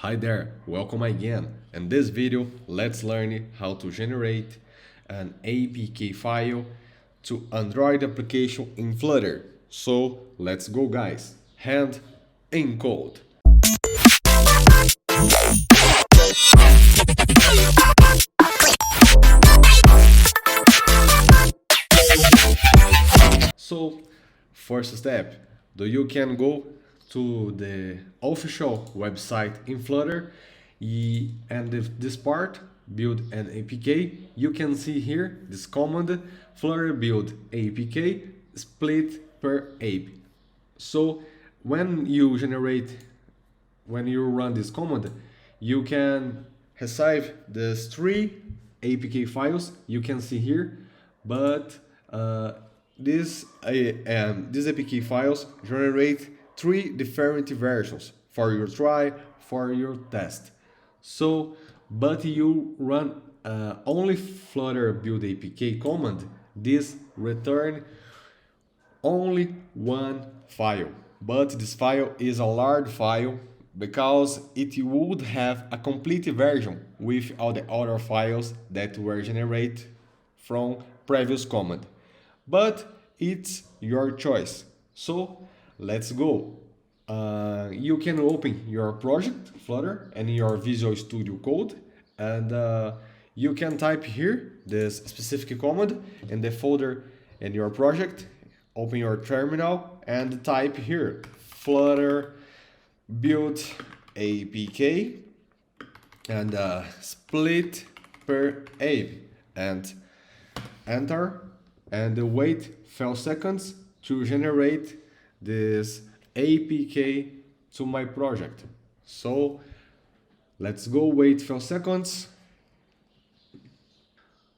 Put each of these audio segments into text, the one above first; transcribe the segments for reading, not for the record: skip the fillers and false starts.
Hi there, welcome again. In this video, let's learn how to generate an APK file to Android application in Flutter. So let's go guys, hand in code. So first step, you can go to the official website in Flutter and if this part build an APK, you can see here this command Flutter build APK split per app. So when you run this command, you can receive these three APK files you can see here, but these APK files generate three different versions for your try, for your test. So, but you run only Flutter build APK command, this return only one file. But this file is a large file because it would have a complete version with all the other files that were generated from previous command. But it's your choice. So let's go. You can open your project, Flutter, and your Visual Studio Code, and you can type here this specific command in the folder in your project. Open your terminal and type here Flutter build APK and split per app and enter and wait few seconds to generate this APK to my project. So let's go wait few seconds.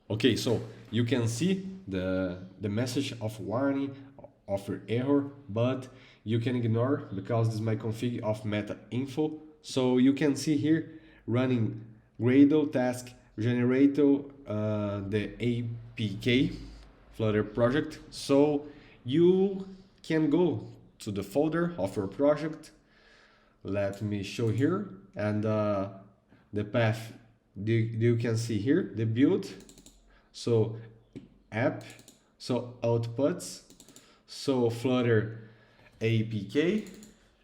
Okay, so you can see the message of warning of error, but you can ignore because this is my config of meta info. So you can see here running Gradle task generator the APK Flutter project. So you can go to the folder of your project. Let me show here, and the path you can see here, the build. So app, so outputs, so Flutter APK,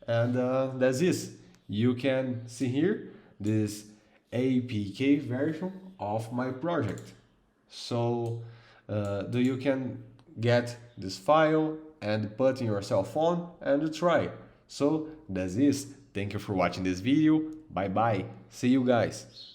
and that's it. You can see here this APK version of my project. So you can get this file and put in your cell phone and try. So that's it. Thank you for watching this video. Bye bye. See you guys.